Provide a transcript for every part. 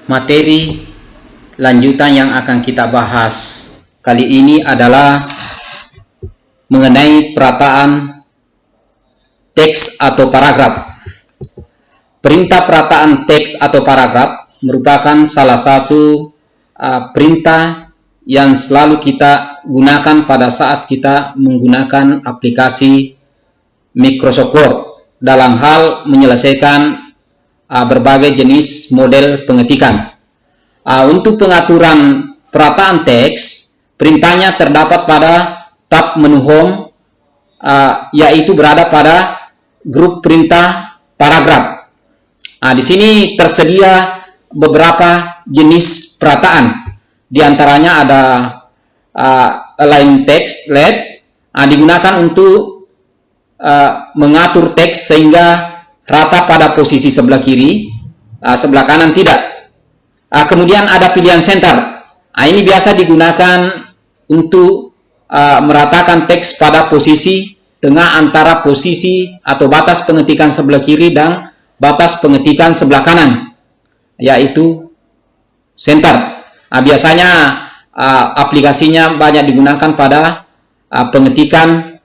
Materi lanjutan yang akan kita bahas kali ini adalah mengenai perataan teks atau paragraf. Perintah perataan teks atau paragraf merupakan salah satu perintah yang selalu kita gunakan pada saat kita menggunakan aplikasi Microsoft Word dalam hal menyelesaikan berbagai jenis model pengetikan. Untuk pengaturan perataan teks, perintahnya terdapat pada tab menu Home, yaitu berada pada grup perintah paragraf. Di sini tersedia beberapa jenis perataan. Di antaranya ada align text left, digunakan untuk mengatur teks sehingga rata pada posisi sebelah kiri, sebelah kanan tidak. Kemudian ada pilihan center. Ini biasa digunakan untuk meratakan teks pada posisi tengah antara posisi atau batas pengetikan sebelah kiri dan batas pengetikan sebelah kanan, yaitu center. Biasanya aplikasinya banyak digunakan pada pengetikan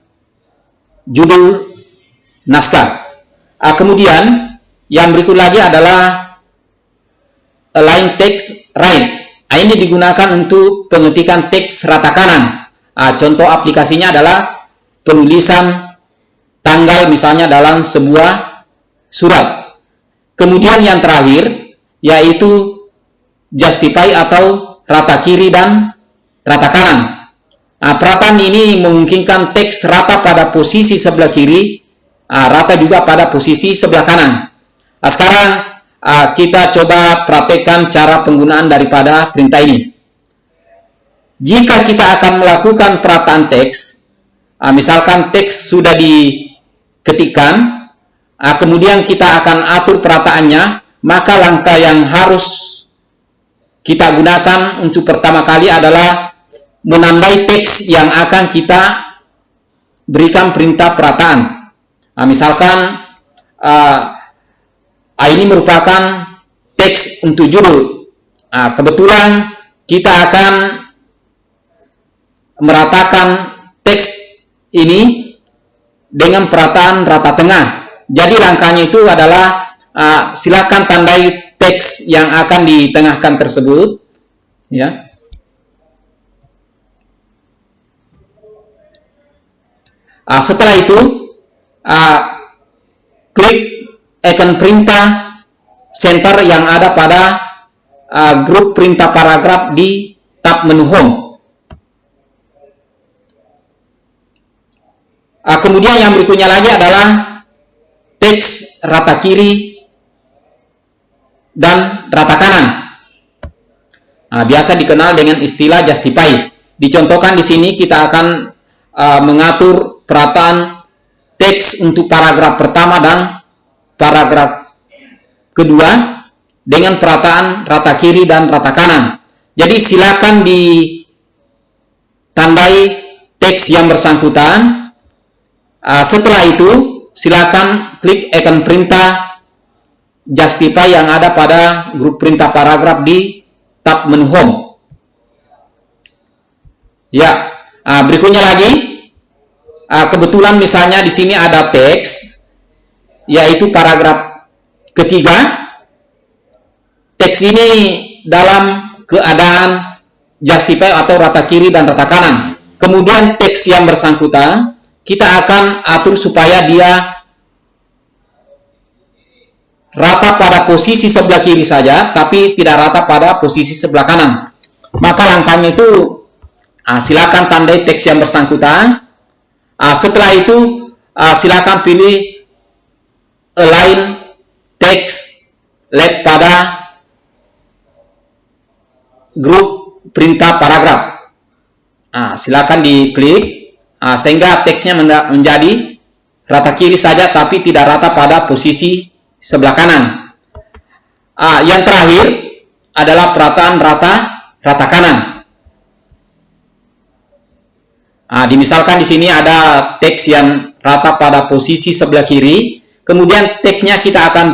judul naskah. Kemudian yang berikut lagi adalah align text right. Ini digunakan untuk pengetikan teks rata kanan. Contoh aplikasinya adalah penulisan tanggal misalnya dalam sebuah surat. Kemudian yang terakhir yaitu justify atau rata kiri dan rata kanan. Perataan ini memungkinkan teks rata pada posisi sebelah kiri, rata juga pada posisi sebelah kanan. Sekarang kita coba praktekkan cara penggunaan daripada perintah ini. Jika kita akan melakukan perataan teks, misalkan teks sudah diketikkan, kemudian kita akan atur perataannya, maka langkah yang harus kita gunakan untuk pertama kali adalah menandai teks yang akan kita berikan perintah perataan. Misalkan ini merupakan teks untuk judul. Kebetulan kita akan meratakan teks ini dengan perataan rata tengah. Jadi langkahnya itu adalah silakan tandai teks yang akan ditengahkan tersebut, ya. Setelah itu klik icon perintah center yang ada pada grup perintah paragraf di tab menu Home. Kemudian yang berikutnya lagi adalah teks rata kiri dan rata kanan. Biasa dikenal dengan istilah justify. Dicontohkan di sini kita akan mengatur perataan teks untuk paragraf pertama dan paragraf kedua dengan perataan rata kiri dan rata kanan. Jadi silakan ditandai teks yang bersangkutan. Setelah itu silakan klik icon perintah justify yang ada pada grup perintah paragraf di tab menu Home. Ya, berikutnya lagi, kebetulan misalnya di sini ada teks, yaitu paragraf ketiga. Teks ini dalam keadaan justify atau rata kiri dan rata kanan. Kemudian teks yang bersangkutan kita akan atur supaya dia rata pada posisi sebelah kiri saja, tapi tidak rata pada posisi sebelah kanan. Maka langkahnya itu silakan tandai teks yang bersangkutan. Setelah itu silakan pilih align text left pada grup perintah paragraf. Silakan diklik sehingga teksnya menjadi rata kiri saja tapi tidak rata pada posisi sebelah kanan. Yang terakhir adalah perataan rata kanan. Dimisalkan di sini ada teks yang rata pada posisi sebelah kiri, kemudian teksnya kita akan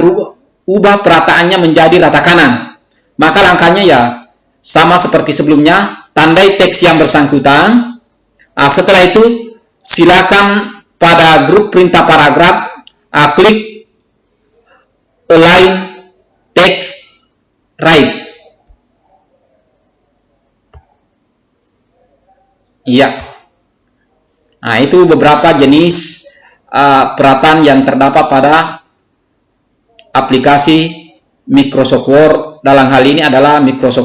ubah perataannya menjadi rata kanan. maka langkahnya ya sama seperti sebelumnya, tandai teks yang bersangkutan. Setelah itu silakan pada grup perintah paragraf klik align text right. Iya. Nah, itu beberapa jenis perataan yang terdapat pada aplikasi Microsoft Word. Dalam hal ini adalah Microsoft